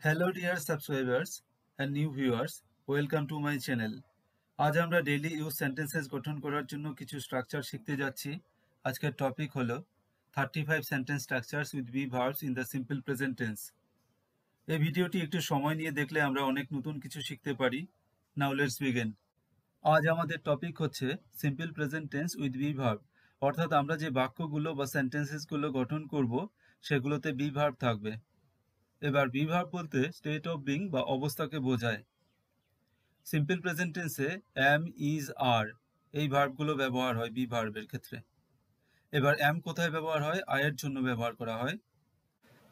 Hello dear subscribers and new viewers, welcome to my channel. আজ আমরা daily use sentences গঠন করার জন্য কিছু স্ট্রাকচার শিখতে যাচ্ছি। আজকের টপিক হলো 35 sentence structures with be verbs in the simple present tense. এই ভিডিওটি একটু সময় নিয়ে দেখলে আমরা অনেক নতুন কিছু শিখতে পারি। Now let's begin. আজ আমাদের টপিক হচ্ছে simple present tense with be verb, অর্থাৎ আমরা যে বাক্যগুলো বা সেন্টেন্সেসগুলো গঠন করব সেগুলোতে বি ভার্ব থাকবে। এবার বি ভার্ব বলতে স্টেট অফ বিং বা অবস্থাকে বোঝায়। সিম্পল প্রেজেন্ট টেন্সে অ্যাম, ইজ, আর এই ভার্বগুলো ব্যবহার হয় বি ভার্বের ক্ষেত্রে। এবার অ্যাম কোথায় ব্যবহার হয়? আয়ের জন্য ব্যবহার করা হয়।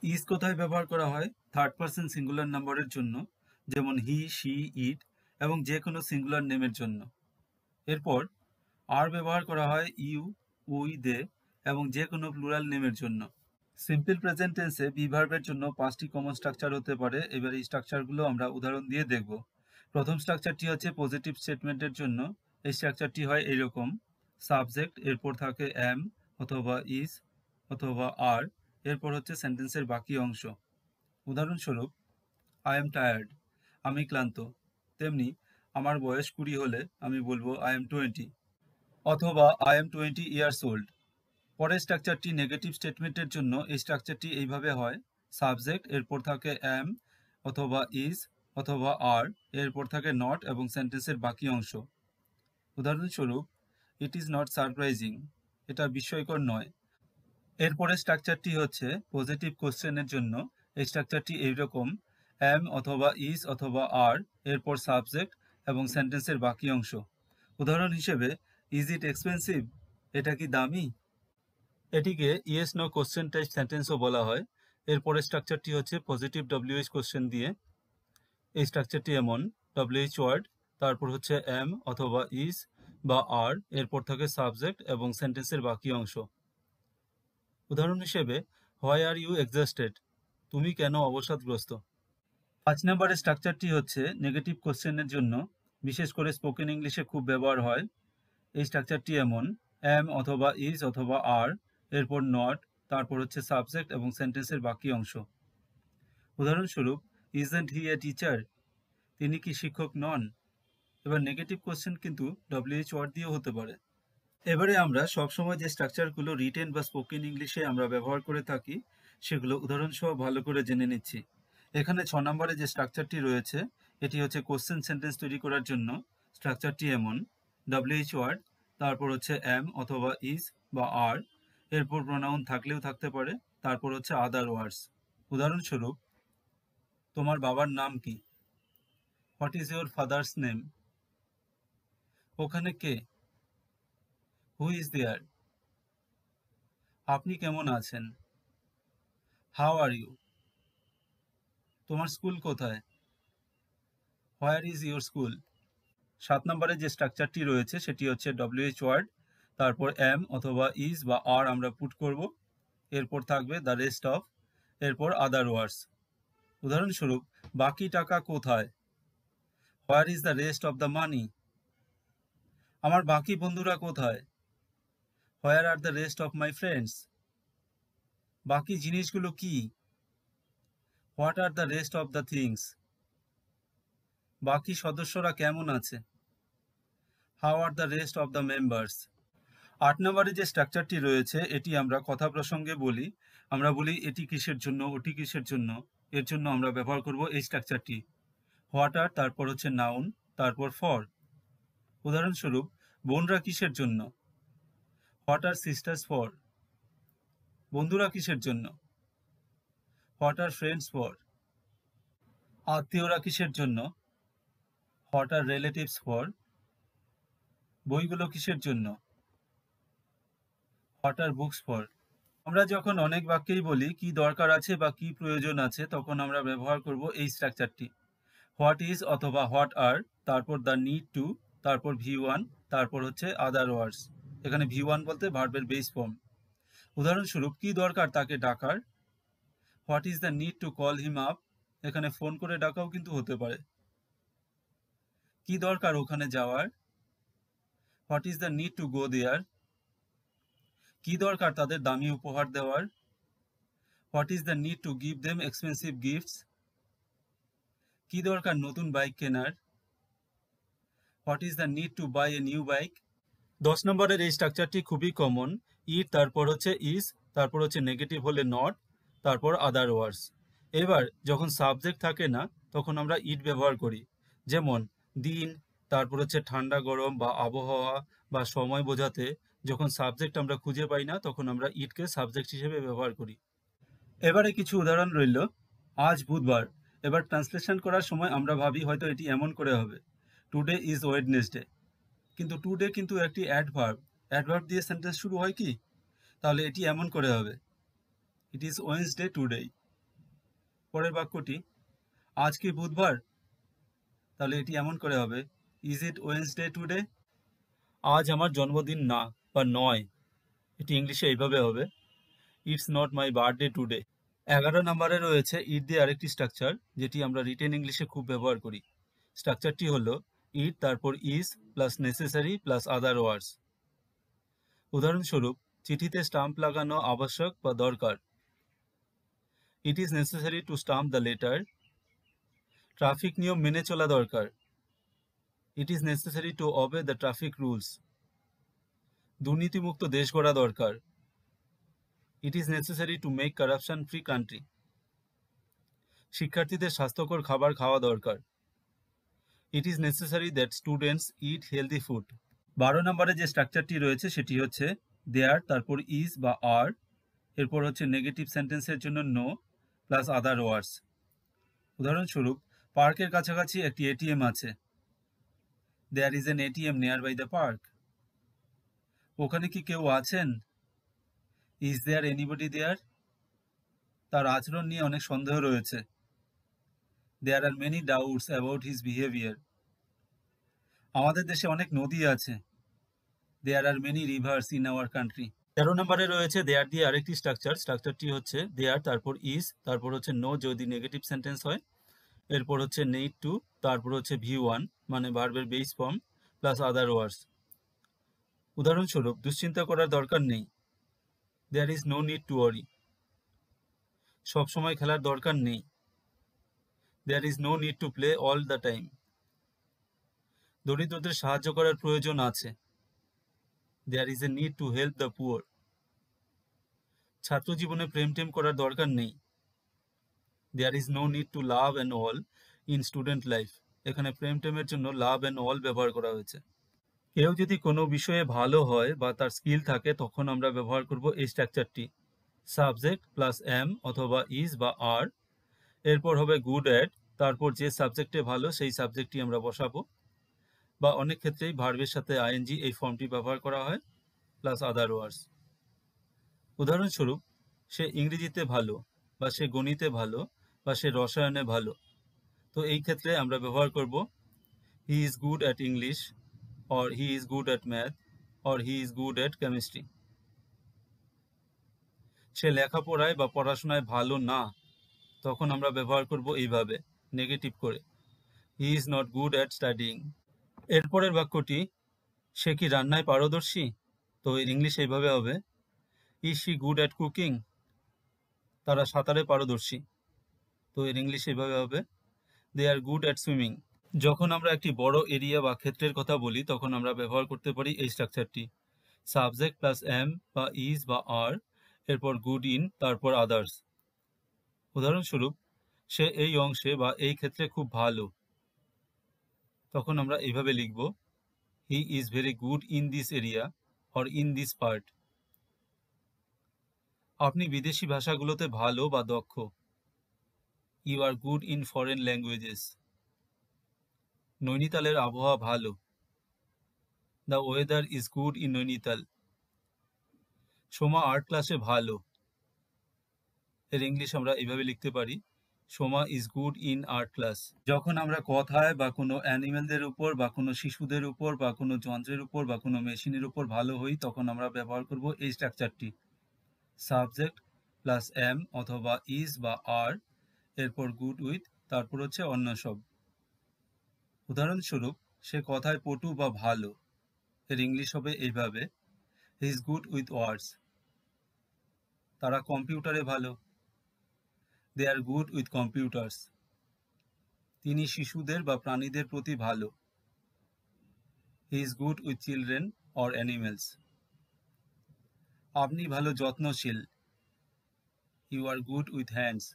ইজ কোথায় ব্যবহার করা হয়? থার্ড পারসন সিঙ্গুলার নাম্বারের জন্য, যেমন হি, শি, ইট এবং যে কোনো সিঙ্গুলার নেমের জন্য। এরপর আর ব্যবহার করা হয় ইউ, উই, দে এবং যে কোনো প্লুরাল নেমের জন্য। সিম্পল প্রেজেন্ট টেন্সে বি ভার্বের জন্য 5টি কমন স্ট্রাকচার হতে পারে। এবার এই স্ট্রাকচারগুলো আমরা উদাহরণ দিয়ে দেখব। প্রথম স্ট্রাকচারটি হচ্ছে পজিটিভ স্টেটমেন্টের জন্য। এই স্ট্রাকচারটি হয় এরকম: সাবজেক্ট, এরপর থাকে অ্যাম অথবা ইজ অথবা আর, এরপর হচ্ছে সেন্টেন্সের বাকি অংশ। উদাহরণস্বরূপ, আই এম টায়ার্ড, আমি ক্লান্ত। তেমনি আমার বয়স 20 হলে আমি বলবো আই এম 20, অথবা আই এম 20 ইয়ার্স ওল্ড। পরের স্ট্রাকচারটি নেগেটিভ স্টেটমেন্টের জন্য। এই স্ট্রাকচারটি এইভাবে হয়: সাবজেক্ট, এরপর থাকে অ্যাম অথবা ইজ অথবা আর, এরপর থাকে নট এবং সেন্টেন্সের বাকি অংশ। উদাহরণস্বরূপ, ইট ইজ নট সারপ্রাইজিং, এটা বিস্ময়কর নয়। এরপরের স্ট্রাকচারটি হচ্ছে পজিটিভ কোশ্চেনের জন্য। এই স্ট্রাকচারটি এইরকম: অ্যাম অথবা ইজ অথবা আর, এরপর সাবজেক্ট এবং সেন্টেন্সের বাকি অংশ। উদাহরণ হিসেবে, ইজ ইট এক্সপেন্সিভ, এটা কি দামি? এটিকে ইয়েস নো কোশ্চেন টাইপ সেন্টেন্সও বলা হয়। এরপরের স্ট্রাকচারটি হচ্ছে পজিটিভ ডব্লিউএইচ কোশ্চেন দিয়ে। এই স্ট্রাকচারটি এমন: ডব্লিউএইচ ওয়ার্ড, তারপর হচ্ছে অ্যাম অথবা ইজ বা আর, এরপর থাকে সাবজেক্ট এবং সেন্টেন্সের বাকি অংশ। উদাহরণ হিসেবে, হোয়াই আর ইউ এক্সস্টেড, তুমি কেন অবসাদগ্রস্ত? 5 নম্বরের স্ট্রাকচারটি হচ্ছে নেগেটিভ কোশ্চেনের জন্য। বিশেষ করে স্পোকেন ইংলিশে খুব ব্যবহার হয়। এই স্ট্রাকচারটি এমন: অ্যাম অথবা ইজ অথবা আর, এরপর নট, তারপর হচ্ছে সাবজেক্ট এবং সেন্টেন্সের বাকি অংশ। উদাহরণস্বরূপ, ইজন্ট হি এ টিচার, তিনি কি শিক্ষক নন? এবার নেগেটিভ কোশ্চেন কিন্তু ডব্লিউএইচ ওয়ার্ড দিয়েও হতে পারে। এবারে আমরা সবসময় যে স্ট্রাকচারগুলো রিটেন বা স্পোকেন ইংলিশে আমরা ব্যবহার করে থাকি সেগুলো উদাহরণসহ ভালো করে জেনে নিচ্ছি। এখানে 6 নম্বরে যে স্ট্রাকচারটি রয়েছে এটি হচ্ছে কোশ্চেন সেন্টেন্স তৈরি করার জন্য। স্ট্রাকচারটি এমন: ডব্লিউএইচ ওয়ার্ড, তারপর হচ্ছে অ্যাম অথবা ইজ বা আর, এরপর প্রোনাউন থাকলেও থাকতে পারে, তারপর হচ্ছে আদার ওয়ার্ডস। উদাহরণস্বরূপ, তোমার বাবার নাম কি? What is your father's name? ওখানে কে? Who is there? আপনি কেমন আছেন? How are you? তোমার স্কুল কোথায়? Where is your school? 7 নম্বরে যে স্ট্রাকচারটি রয়েছে সেটি হচ্ছে ডব্লিউএইচ ওয়ার্ড, তারপর অ্যাম অথবা ইজ বা আর আমরা পুট করব, এরপর থাকবে দ্য রেস্ট অফ, এরপর আদার ওয়ার্ডস। উদাহরণস্বরূপ, বাকি টাকা কোথায়? Where is the rest of the money? আমার বাকি বন্ধুরা কোথায়? Where are the rest of my friends? বাকি জিনিসগুলো কি? What are the rest of the things? বাকি সদস্যরা কেমন আছে? How are the rest of the members? 8 নম্বরে যে স্ট্রাকচারটি রয়েছে এটি আমরা কথা প্রসঙ্গে বলি। আমরা বলি এটি কিসের জন্য, ওটি কিসের জন্য। এর জন্য আমরা ব্যবহার করব এই স্ট্রাকচারটি: হোয়াট আর, তারপর হচ্ছে নাউন, তারপর ফর। উদাহরণস্বরূপ, বোনরা কিসের জন্য? What are sisters for? বন্ধুরা কিসের জন্য? What are friends for? আত্মীয়রা কিসের জন্য? What are relatives for? বইগুলো কিসের জন্য? What are books for? আমরা যখন অনেক বাক্যেই বলি কি দরকার আছে বা কি প্রয়োজন আছে তখন আমরা ব্যবহার করব এই স্ট্রাকচারটি: হোয়াট ইজ অথবা হোয়াট আর, তারপর দ্য নিড টু, তারপর ভি1, তারপর হচ্ছে আদার ওয়ার্ডস। এখানে ভি1 বলতে ভার্বের বেস ফর্ম। উদাহরণস্বরূপ, কি দরকার তাকে ডাকার? What is the need to call him up? এখানে ফোন করে ডাকাও কিন্তু হতে পারে। কি দরকার ওখানে যাওয়ার? What is the need to go there? কি দরকার তাদের দামি উপহার দেওয়ার? What is the need to give them expensive gifts? কি দরকার নতুন বাইক কেনার? What is the need to buy a new bike? 10 নম্বরের এই স্ট্রাকচারটি খুবই কমন। ইট, তারপর হচ্ছে ইজ, তারপর হচ্ছে নেগেটিভ হলে নট, তারপর আদার ওয়ার্ডস। এবার যখন সাবজেক্ট থাকে না তখন আমরা ইট ব্যবহার করি। যেমন দিন, তারপর হচ্ছে ঠান্ডা গরম বা আবহাওয়া বা সময় বোঝাতে যখন সাবজেক্ট আমরা খুঁজে পাই না তখন আমরা ইটকে সাবজেক্ট হিসেবে ব্যবহার করি। এবারে কিছু উদাহরণ রইল। আজ বুধবার। এবার ট্রান্সলেশন করার সময় আমরা ভাবি হয়তো এটি এমন করে হবে, টুডে ইজ ওয়েডনেসডে। কিন্তু টুডে কিন্তু একটি অ্যাডভার্ব। অ্যাডভার্ব দিয়ে সেন্টেন্স শুরু হয় কি? তাহলে এটি এমন করে হবে, ইট ইজ ওয়েডনেসডে টুডে। পরের বাক্যটি, আজ কি বুধবার? তাহলে এটি এমন করে হবে, ইজ ইট ওয়েডনেসডে টুডে? আজ আমার জন্মদিন না বা নয়, এটি ইংলিশে এইভাবে হবে, it's not my birthday today. 11 নম্বরে রয়েছে ইট দিয়ে আরেকটি স্ট্রাকচার যেটি আমরা রিটেন ইংলিশে খুব ব্যবহার করি। স্ট্রাকচারটি হলো ইট, তারপর is plus necessary plus other words. উদাহরণস্বরূপ, চিঠিতে স্টাম্প লাগানো আবশ্যক বা দরকার। It is necessary to stamp the letter. Traffic নিয়ম মেনে চলা দরকার। It is necessary to obey the traffic rules. দুর্নীতিমুক্ত দেশ গড়া দরকার। It is necessary to make corruption free country. শিক্ষার্থীদের স্বাস্থ্যকর খাবার খাওয়া দরকার। It is necessary that students eat healthy food. 12 নম্বরে যে স্ট্রাকচারটি রয়েছে সেটি হচ্ছে দেয়ার, তারপর ইজ বা আর, এরপর হচ্ছে নেগেটিভ সেন্টেন্সের জন্য নো প্লাস আদার ওয়ার্ডস। উদাহরণস্বরূপ, পার্কের কাছাকাছি একটি এটিএম আছে। There is an ATM near by the park. ওখানে কি কেউ আছেন? Is there anybody there? তার আচরণ নিয়ে অনেক সন্দেহ রয়েছে। There are many doubts about his behaviour. আমাদের দেশে অনেক নদী আছে। There are many rivers in our country. 13 নম্বরে রয়েছে দেয়ার দিয়ে আরেকটি স্ট্রাকচার। স্ট্রাকচারটি হচ্ছে দেয়ার, তারপর ইজ, তারপর হচ্ছে নো যদি নেগেটিভ সেন্টেন্স হয়, এরপর হচ্ছে নিড টু, তারপর হচ্ছে ভি ওয়ান মানে ভার্বের base form plus other words. উদাহরণস্বরূপ, দুশ্চিন্তা করার দরকার নেই। There is no need to worry. সবসময় খেলার দরকার নেই। There is no need to play all the time. দরিদ্রদের সাহায্য করার প্রয়োজন আছে। There is a need to help the poor. ছাত্র জীবনে প্রেম টেম করার দরকার নেই। There is no need to love and all in student life. এখানে প্রেম টেমের জন্য লাভ অ্যান্ড অল ব্যবহার করা হয়েছে। কেউ যদি কোনো বিষয়ে ভালো হয় বা তার স্কিল থাকে তখন আমরা ব্যবহার করব এই স্ট্রাকচারটি, সাবজেক্ট প্লাস এম অথবা ইজ বা আর, এরপর হবে গুড অ্যাট, তারপর যে সাবজেক্টে ভালো সেই সাবজেক্টটি আমরা বসাবো, বা অনেক ক্ষেত্রেই ভার্বের সাথে আইএনজি এই ফর্মটি ব্যবহার করা হয় প্লাস আদার ওয়ার্ডস। উদাহরণস্বরূপ, সে ইংরেজিতে ভালো, বা সে গণিতে ভালো, বা সে রসায়নে ভালো। তো এই ক্ষেত্রে আমরা ব্যবহার করব he is good at English, or he is good at math, or he is good at chemistry. সে লেখাপড়ায় বা পড়াশোনায় ভালো না, তখন আমরা ব্যবহার করব এইভাবে নেগেটিভ করে, he is not good at studying. এরপরের বাক্যটি, সে কি রান্নায় পারদর্শী? তো এর ইংলিশ এইভাবে হবে, is she good at cooking? তারা সাঁতারে পারদর্শী। তো এর ইংলিশ এইভাবে হবে, they are good at swimming. যখন আমরা একটি বড় এরিয়া বা ক্ষেত্রের কথা বলি তখন আমরা ব্যবহার করতে পারি এই স্ট্রাকচারটি, সাবজেক্ট প্লাস এম বা ইজ বা আর, এরপর গুড ইন, তারপর আদার্স। উদাহরণস্বরূপ, সে এই অংশে বা এই ক্ষেত্রে খুব ভালো, তখন আমরা এইভাবে লিখব, he is very good in this area or in this part. আপনি বিদেশি ভাষাগুলোতে ভালো বা দক্ষ, you are good in foreign languages. নৈনিতালের আবহাওয়া ভালো, the weather is good in Nainital. Soma art ক্লাসে ভালো, এর ইংলিশ আমরা এইভাবে লিখতে পারি, Soma is good in art class. যখন আমরা কথায় বা কোনো অ্যানিমেলদের উপর বা কোনো শিশুদের উপর বা কোনো যন্ত্রের উপর বা কোনো মেশিনের উপর ভালো হই তখন আমরা ব্যবহার করব এই স্ট্রাকচারটি, সাবজেক্ট প্লাস এম অথবা ইজ বা আর, এরপর গুড উইথ, তারপর হচ্ছে অন্য সব। উদাহরণস্বরূপ, সে কথায় পটু বা ভালো, এর ইংলিশ হবে এইভাবে, he is good with words. তারা কম্পিউটারে ভালো, they are good with computers. তিনি শিশুদের বা প্রাণীদের প্রতি ভালো। He is good with children or animals. আপনি ভালো যত্নশীল। You are good with hands.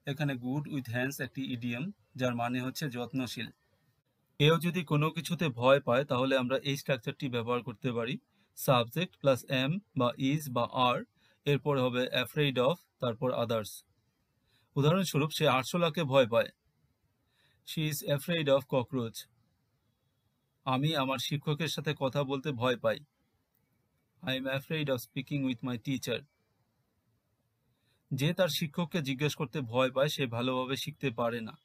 এখানে গুড উইথ হ্যান্ডস একটি ইডিয়ম, যার মানে হচ্ছে যত্নশীল। কেউ যদি কোনো কিছুতে ভয় পায় তাহলে আমরা এই স্ট্রাকচারটি ব্যবহার করতে পারি। সাবজেক্ট প্লাস এম বা ইজ বা আর, এরপর হবে অ্যাফ্রেইড অফ, তারপর আদার্স। উদাহরণস্বরূপ, সে আরশোলাকে ভয় পায়। She is afraid of cockroach. আমি আমার শিক্ষকের সাথে কথা বলতে ভয় পাই। I am afraid of speaking with my teacher. যে তার শিক্ষককে জিজ্ঞেস করতে ভয় পায় সে ভালোভাবে শিখতে পারে না।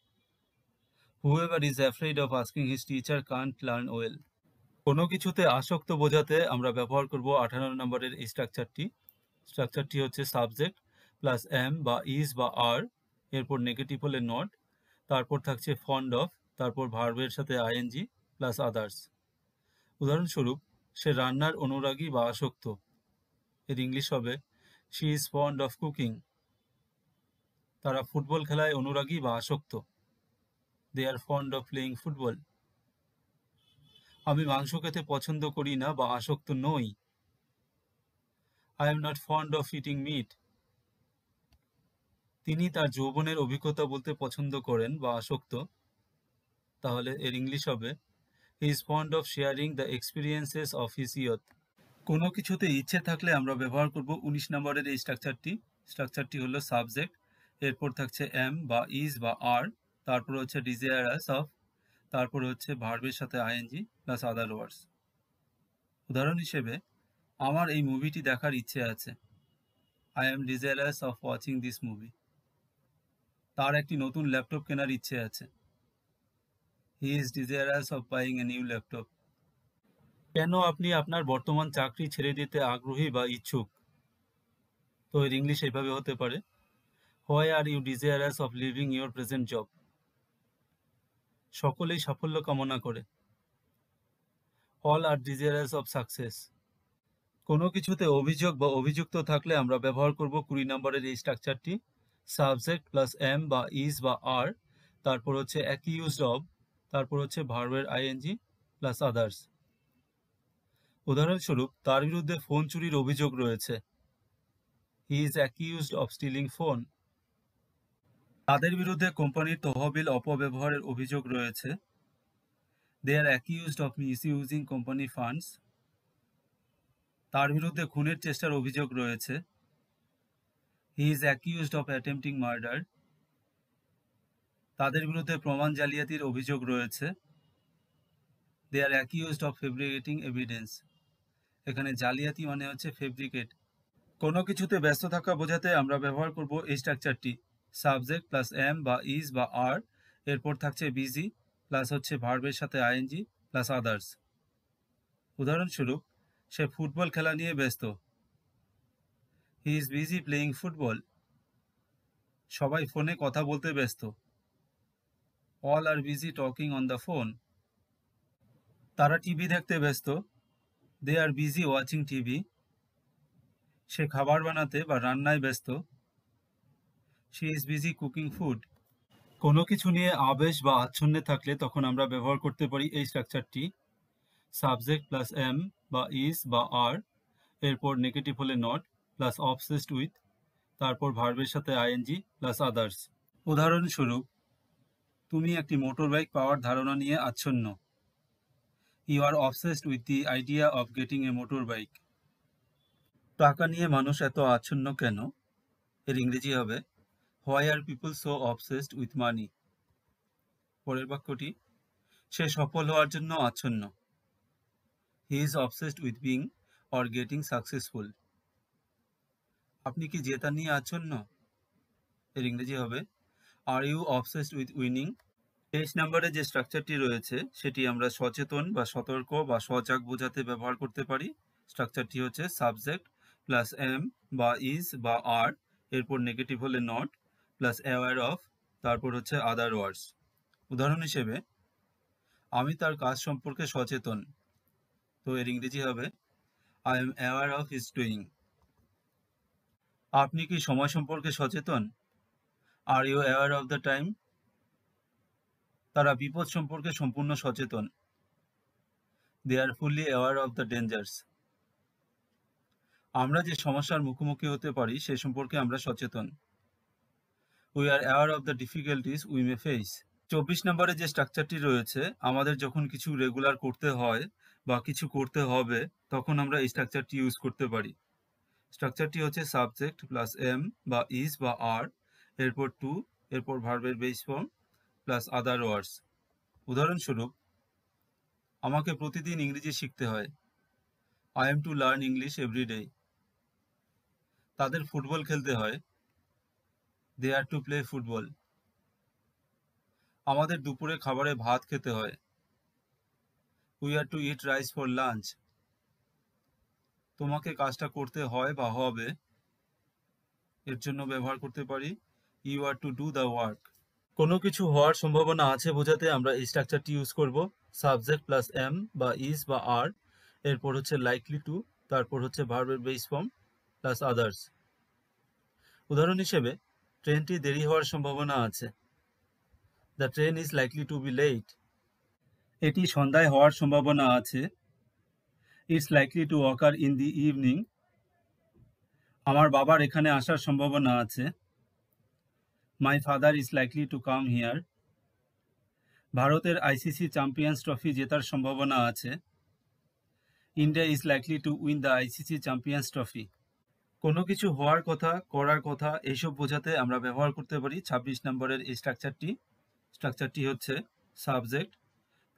Whoever is afraid of asking his teacher can't learn well. কোনো কিছুতে আসক্ত বোঝাতে আমরা ব্যবহার করব 18 নম্বরের এই স্ট্রাকচারটি হচ্ছে সাবজেক্ট প্লাস এম বা ইজ বা আর, এরপর নেগেটিভ হলে নট, তারপর থাকছে ফন্ড অফ, তারপর ভার্বের সাথে আইএনজি প্লাস আদার্স। উদাহরণস্বরূপ, সে রান্নার অনুরাগী বা আসক্ত। এর ইংলিশ হবে she is fond of cooking. তারা ফুটবল খেলায় অনুরাগী বা আসক্ত। They are fond of playing football. আমি মাংস খেতে পছন্দ করি না বা আসক্ত নই। I am not fond of eating meat. তিনি তার যৌবনের অভিজ্ঞতা বলতে পছন্দ করেন বা আসক্ত। তাহলে এর ইংলিশ হবে he is fond of sharing the experiences of his youth. কোনো কিছুতে ইচ্ছে থাকলে আমরা ব্যবহার করব 19 নম্বরের এই স্ট্রাকচারটি হলো সাবজেক্ট, এরপর থাকছে এম বা ইজ বা আর, তারপর হচ্ছে ডিজায়ারাস অফ, তারপর হচ্ছে ভার্বের সাথে আইএনজি প্লাস আদার ওয়ার্ডস। উদাহরণ হিসেবে, আমার এই মুভিটি দেখার ইচ্ছে আছে। I am desirous of watching this movie. তার একটি নতুন ল্যাপটপ কেনার ইচ্ছে আছে। He is desirous of buying a new laptop. কেন আপনি আপনার বর্তমান চাকরি ছেড়ে দিতে আগ্রহী বা ইচ্ছুক? তো এর ইংলিশ এইভাবে হতে পারে, why are you desirous of leaving your present job. সকলেই সাফল্য কামনা করে। All are desirous of success. কোনো কিছুতে অভিযোগ বা অভিযুক্ত থাকলে আমরা ব্যবহার করব 20 নম্বরের এই স্ট্রাকচারটি, সাবজেক্ট প্লাস এম বা ইজ বা আর, তারপর হচ্ছে অ্যাকিউজড অব, তারপর হচ্ছে ভার্বের আইএনজি প্লাস আদার্স। উদাহরণস্বরূপ, তার বিরুদ্ধে ফোন চুরির অভিযোগ রয়েছে। He is accused of stealing phone. তাদের বিরুদ্ধে কোম্পানির তহবিল অপব্যবহারের অভিযোগ রয়েছে। দে আর অ্যাকিউজড অফ মিসইউজিং কোম্পানি ফান্ডস। তার বিরুদ্ধে খুনের চেষ্টার অভিযোগ রয়েছে। He is accused of attempting murder. তাদের বিরুদ্ধে প্রমাণ জালিয়াতির অভিযোগ রয়েছে। দে আর অ্যাকিউজড অফ ফেব্রিকেটিং এভিডেন্স। এখানে জালিয়াতি মানে হচ্ছে ফেব্রিকেট। কোনো কিছুতে ব্যস্ত থাকা বোঝাতে আমরা ব্যবহার করব এই স্ট্রাকচারটি, সাবজেক্ট প্লাস এম বা ইজ বা আর, এরপর থাকছে বিজি প্লাস হচ্ছে ভার্বের সাথে আইএনজি প্লাস আদার্স। উদাহরণস্বরূপ, সে ফুটবল খেলা নিয়ে ব্যস্ত। He is busy playing football. সবাই ফোনে কথা বলতে ব্যস্ত। All are busy talking on the phone. তারা টিভি দেখতে ব্যস্ত। They are busy watching TV. সে খাবার বানাতে বা রান্নায় ব্যস্ত। She is busy cooking food. কোনো কিছু নিয়ে আবেশ বা আচ্ছন্নে থাকলে তখন আমরা ব্যবহার করতে পারি এই স্ট্রাকচারটি, সাবজেক্ট প্লাস এম বা ইজ বা আর, এরপর নেগেটিভ হলে নট প্লাস অবসেসড উইথ, তারপর ভার্বের সাথে আইএনজি প্লাস আদার্স। উদাহরণস্বরূপ, তুমি একটি মোটর বাইক পাওয়ার ধারণা নিয়ে আচ্ছন্ন। You are obsessed with the idea of getting a motorbike. টাকা নিয়ে মানুষ এত আচ্ছন্ন কেন? এর ইংরেজি হবে why are people so obsessed with money. পরের বাক্যটি, সে সফল হওয়ার জন্য আচ্ছন্ন। He is obsessed with being or getting successful. আপনি কি জেতা নিয়ে আচ্ছন্ন? এর ইংরেজি হবে are you obsessed with winning. 23 নম্বরে যে স্ট্রাকচারটি রয়েছে সেটি আমরা সচেতন বা সতর্ক বা সজাগ বোঝাতে ব্যবহার করতে পারি। স্ট্রাকচারটি হচ্ছে সাবজেক্ট প্লাস এম বা ইজ বা আর, এরপর নেগেটিভ হলে নট প্লাস অ্যাওয়্যার অফ, তারপর হচ্ছে আদার ওয়ার্ডস। উদাহরণ হিসেবে, আমি তার কাজ সম্পর্কে সচেতন। তো এর ইংরেজি হবে I am aware of his doing. আপনি কি সময় সম্পর্কে সচেতন? Are you aware of the time? তারা বিপদ সম্পর্কে সম্পূর্ণ সচেতন। They are fully aware of the dangers. আমরা যে সমস্যার মুখোমুখি হতে পারি সে সম্পর্কে আমরা সচেতন। We are aware of the difficulties we may face. 24 নম্বরে যে স্ট্রাকচারটি রয়েছে, আমাদের যখন কিছু রেগুলার করতে হয় বা কিছু করতে হবে, তখন আমরা এই স্ট্রাকচারটি ইউজ করতে পারি। স্ট্রাকচারটি হচ্ছে সাবজেক্ট প্লাস এম বা ইজ বা আর, এরপর টু, এরপর ভার্বের base form plus other words. উদাহরণস্বরূপ, আমাকে প্রতিদিন ইংরেজি শিখতে হয়। I am to learn English every day. তাদের ফুটবল খেলতে হয়। They are to play football. আমাদের দুপুরে খাবারে ভাত খেতে হয়। We are to eat rice for lunch. তোমাকে কাজটা করতে হয় বা হবে, এর জন্য ব্যবহার করতে পারি you are to do the work. কোনো কিছু হওয়ার সম্ভাবনা আছে বোঝাতে আমরা এই স্ট্রাকচারটি ইউজ করব। সাবজেক্ট প্লাস এম বা ইজ বা আর, এরপর হচ্ছে লাইকলি টু, তারপর হচ্ছে ভার্বের বেস ফর্ম প্লাস আদার্স। উদাহরণ হিসেবে, ট্রেনটি দেরি হওয়ার সম্ভাবনা আছে। The train is likely to be late. এটি সন্ধ্যায় হওয়ার সম্ভাবনা আছে। It's likely to occur in the evening. আমার বাবার এখানে আসার সম্ভাবনা আছে। My father is likely to come here. ভারতের আইসিসি চ্যাম্পিয়ন্স ট্রফি জেতার সম্ভাবনা আছে। India is likely to win the ICC Champions Trophy. কোনো কিছু হওয়ার কথা, করার কথা, এইসব বোঝাতে আমরা ব্যবহার করতে পারি 26 নম্বরের এই স্ট্রাকচারটি। স্ট্রাকচারটি হচ্ছে সাবজেক্ট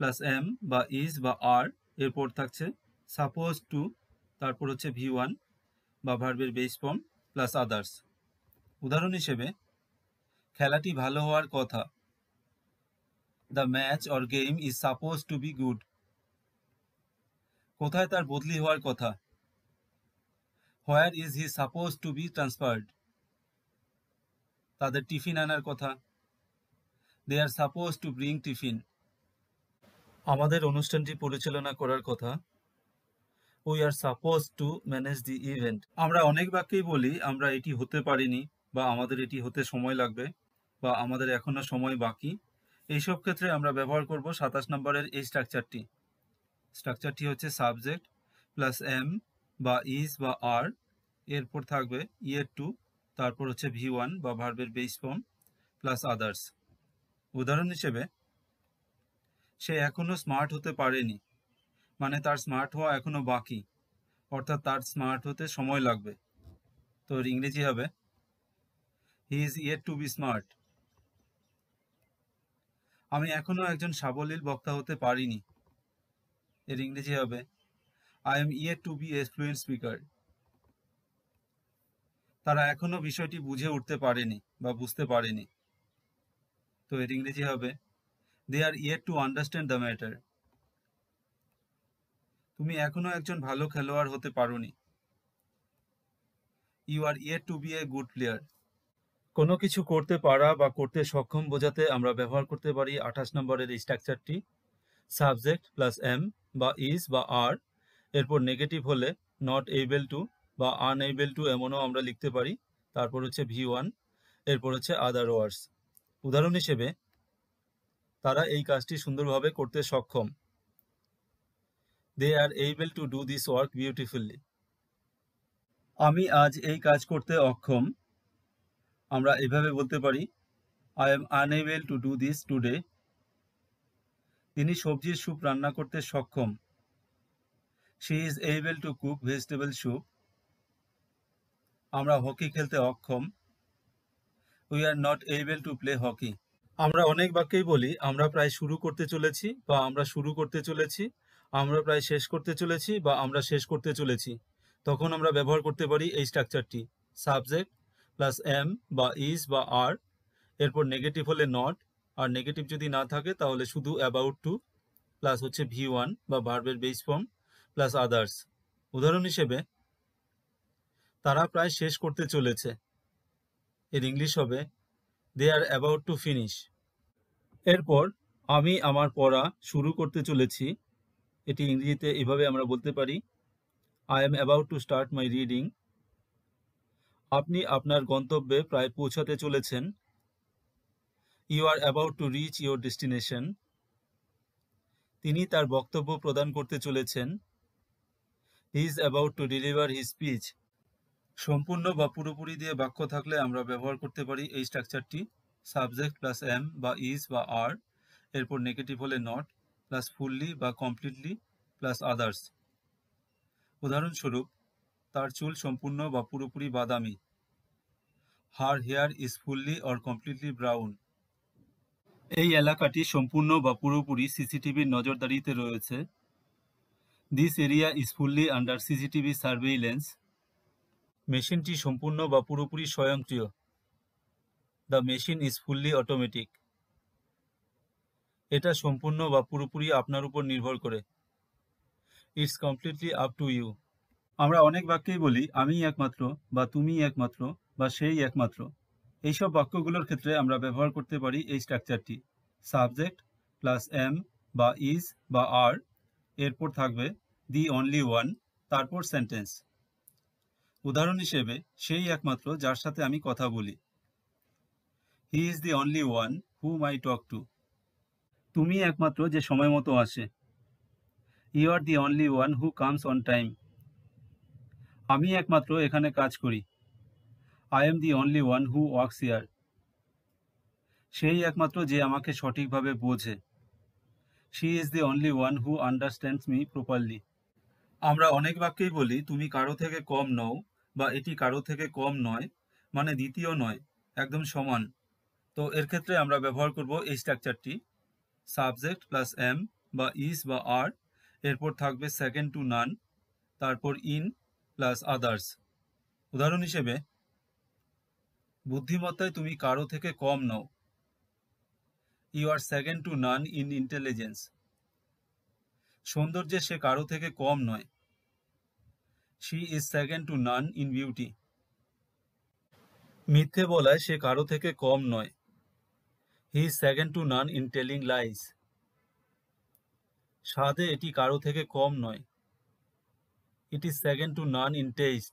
প্লাস এম বা ইজ বা আর, এরপর থাকছে সাপোজ টু, তারপর হচ্ছে V1 বা ভার্বের বেস ফর্ম প্লাস আদার্স। উদাহরণ হিসেবে, খেলাটি ভালো হওয়ার কথা। The match or game is suppose to be good. কোথায় তার বদলি হওয়ার কথা। Where is he suppose to be transferred. তাদের টিফিন আনার কথা। They are suppose to bring tiffin. আমাদের অনুষ্ঠানটি পরিচালনা করার কথা। We are suppose to manage the event. আমরা অনেক বাক্যেই বলি আমরা এটি হতে পারিনি, বা আমাদের এটি হতে সময় লাগবে, বা আমাদের এখনো সময় বাকি। এইসব ক্ষেত্রে আমরা ব্যবহার করব 27 নম্বরের এই স্ট্রাকচারটি। স্ট্রাকচারটি হচ্ছে সাবজেক্ট প্লাস এম বা ইজ বা আর, এরপর থাকবে ইয়ের টু, তারপর হচ্ছে V1 বা ভার্বের বেস ফর্ম প্লাস আদার্স। উদাহরণ হিসেবে, সে এখনো স্মার্ট হতে পারেনি, মানে তার স্মার্ট হওয়া এখনো বাকি, অর্থাৎ তার স্মার্ট হতে সময় লাগবে। তো এর ইংরেজি হবে he is yet to be smart. আমি এখনো একজন সাবলীল বক্তা হতে পারিনি, এর ইংরেজি হবে I am yet to be a fluent speaker. তারা এখনো বিষয়টি বুঝে উঠতে পারেনি বা বুঝতে পারেনি, তো এর ইংরেজি হবে they are yet to understand the matter. তুমি এখনো একজন ভালো খেলোয়াড় হতে পারোনি, you are yet to be a good player. কোনো কিছু করতে পারা বা করতে সক্ষম বোঝাতে আমরা ব্যবহার করতে পারি 28 নম্বরের এই স্ট্রাকচারটি। সাবজেক্ট প্লাস এম বা ইজ বা আর, এরপর নেগেটিভ হলে নট এবল টু বা আনএবল টু এমনও আমরা লিখতে পারি। তারপর হচ্ছে V1, এরপর হচ্ছে আদার ওয়ার্ডস। উদাহরণ হিসেবে, তারা এই কাজটি সুন্দরভাবে করতে সক্ষম। They are able to do this work beautifully. আমি আজ এই কাজ করতে অক্ষম। আমরা এভাবে বলতে পারি I M unable to do this today. তিনি সবজির স্যুপ রান্না করতে সক্ষম। She is able to cook vegetable soup. আমরা হকি খেলতে অক্ষম। We are not able to play hockey. আমরা অনেক বাক্যেই বলি আমরা প্রায় শুরু করতে চলেছি বা আমরা শুরু করতে চলেছি, আমরা প্রায় শেষ করতে চলেছি বা আমরা শেষ করতে চলেছি। তখন আমরা ব্যবহার করতে পারি এই স্ট্রাকচারটি। সাবজেক্ট প্লাস এম বা ইজ বা আর, এরপর নেগেটিভ হলে নট, আর নেগেটিভ যদি না থাকে তাহলে শুধু অ্যাবাউট টু প্লাস হচ্ছে V1 বা ভার্বের বেস ফর্ম প্লাস আদার্স। উদাহরণ হিসেবে, তারা প্রায় শেষ করতে চলেছে, এর ইংলিশ হবে they R about to finish. এরপর আমি আমার পড়া শুরু করতে চলেছি, এটি ইংরেজিতে এভাবে আমরা বলতে পারি I am about to start my reading. আপনি আপনার গন্তব্যে প্রায় পৌঁছাতে চলেছেন, you are about to reach your destination. তিনি তার বক্তব্য প্রদান করতে চলেছেন। He is about to deliver his speech. সম্পূর্ণ বা পুরোপুরি দিয়ে বাক্য থাকলে আমরা ব্যবহার করতে পারি এই স্ট্রাকচারটি, সাবজেক্ট প্লাস এম বা ইজ বা আর, এরপর নেগেটিভ হলে নট, প্লাস ফুললি বা কমপ্লিটলি, প্লাস আদার্স। উদাহরণস্বরূপ, তার চুল সম্পূর্ণ বা পুরোপুরি বাদামি। Her hair is fully or completely brown. এই এলাকাটি সম্পূর্ণ বা পুরোপুরি সিসিটিভির নজরদারিতে রয়েছে। This area is fully under CCTV surveillance. মেশিনটি সম্পূর্ণ বা পুরোপুরি স্বয়ংক্রিয়। The machine is fully automatic. এটা সম্পূর্ণ বা পুরোপুরি আপনার উপর নির্ভর করে। It's completely up to you. আমরা অনেক বাক্যেই বলি আমি একমাত্র, বা তুমি একমাত্র, বা সেই একমাত্র। এইসব বাক্যগুলোর ক্ষেত্রে আমরা ব্যবহার করতে পারি এই স্ট্রাকচারটি, সাবজেক্ট প্লাস এম বা ইজ বা আর, এরপর থাকবে দি অনলি ওয়ান, তারপর সেন্টেন্স। উদাহরণ হিসেবে, সেই একমাত্র যার সাথে আমি কথা বলি। He is the only one whom I talk to. তুমি একমাত্র যে সময় মতো আসে। You are the only one who comes on time. আমি একমাত্র এখানে কাজ করি। I am the only one who works here. সেই একমাত্র যে আমাকে সঠিকভাবে বোঝে। She is the only one who understands me properly. আমরা অনেক বাক্যেই বলি তুমি কারো থেকে কম নও, বা এটি কারো থেকে কম নয়, মানে দ্বিতীয় নয়, একদম সমান। তো এর ক্ষেত্রে আমরা ব্যবহার করব এই স্ট্রাকচারটি, সাবজেক্ট প্লাস এম বা ইজ বা আর, এরপর থাকবে সেকেন্ড টু নান, তারপর ইন প্লাস আদার্স। উদাহরণ হিসেবে, বুদ্ধিমত্তায় তুমি কারো থেকে কম নও। You are second to none in intelligence. সৌন্দর্যে সে কারো থেকে কম নয়। She is second to none in beauty. মিথ্যে বলায় সে কারো থেকে কম নয়। He is second to none in telling lies. স্বাদে এটি কারো থেকে কম নয়। It is second to none in taste.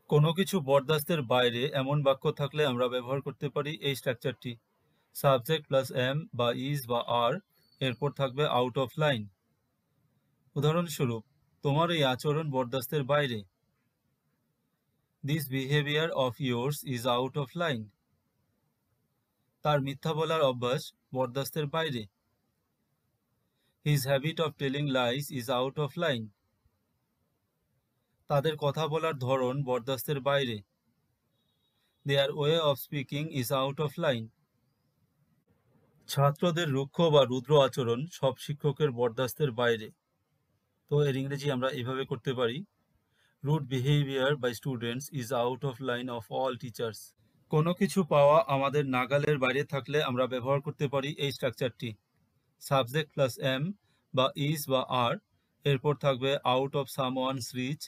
কোনো কিছু বরদাস্তের বাইরে এমন বাক্য থাকলে আমরা ব্যবহার করতে পারি এই স্ট্রাকচারটি, সাবজেক্ট প্লাস এম বা ইজ বা আর, এরপর থাকবে আউট অফ লাইন। উদাহরণস্বরূপ, তোমার এই আচরণ বরদাস্তের বাইরে। This behaviour of yours is out of line. তার মিথ্যা বলার অভ্যাস বরদাস্তের বাইরে। His habit of telling lines is out of line. তাদের কথা বলার ধরন বরদাস্তের বাইরে। দেয়ার way of speaking is out of line. ছাত্রদের রুক্ষ বা রুদ্র আচরণ সব শিক্ষকের বরদাস্তের বাইরে। তো এর ইংরেজি আমরা এভাবে করতে পারি, rude behaviour by students is out of line of all teachers. কোনো কিছু পাওয়া আমাদের নাগালের বাইরে থাকলে আমরা ব্যবহার করতে পারি এই স্ট্রাকচারটি, সাবজেক্ট প্লাস এম বা ইজ বা আর, এরপর থাকবে আউট অফ সামওয়ানস রিচ।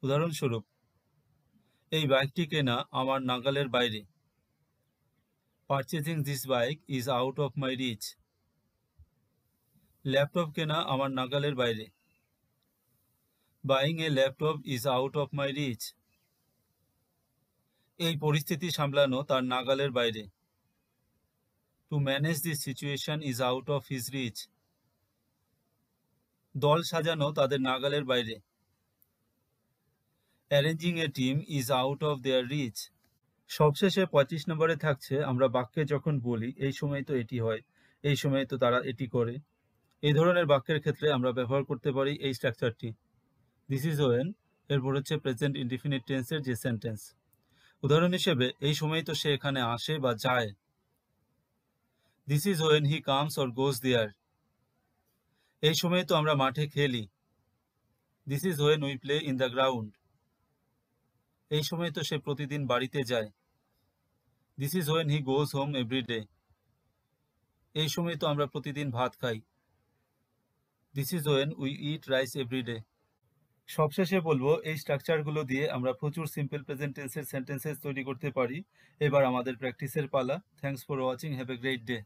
উদাহরণস্বরূপ, এই বাইকটি কেনা আমার নাগালের বাইরে। Purchasing this bike is out of my reach. Laptop কেনা আমার নাগালের বাইরে। Buying a laptop is out of my reach. এই পরিস্থিতি সামলানো তার নাগালের বাইরে। To manage this situation is out of his reach. দল সাজানো তাদের নাগালের বাইরে। Arranging a team is out of their reach. সবশেষে 25 নম্বরে থাকছে আমরা বাক্যে যখন বলি এই সময় তো এটি হয়, এই সময় তো তারা এটি করে। এই ধরনের বাক্যের ক্ষেত্রে আমরা ব্যবহার করতে পারি এই স্ট্রাকচারটি, দিস ইজ ওয়েন, এরপর হচ্ছে প্রেজেন্ট ইনডিফিনিট টেন্সের যে সেন্টেন্স। উদাহরণ হিসেবে, এই সময় তো সে এখানে আসে বা যায়। This is when he comes or goes there. এই সময় তো আমরা মাঠে খেলি। This is when we play in the ground. এই সময় তো সে প্রতিদিন বাড়িতে যায়। This is when he goes home every day. এই সময় তো আমরা প্রতিদিন ভাত খাই। This is when we eat rice every day. সবশেষে বলবো, এই স্ট্রাকচারগুলো দিয়ে আমরা প্রচুর সিম্পল প্রেজেন্ট টেন্সের সেন্টেন্সেস তৈরি করতে পারি। এবার আমাদের প্র্যাকটিসের পালা। Thanks for watching, have a great day.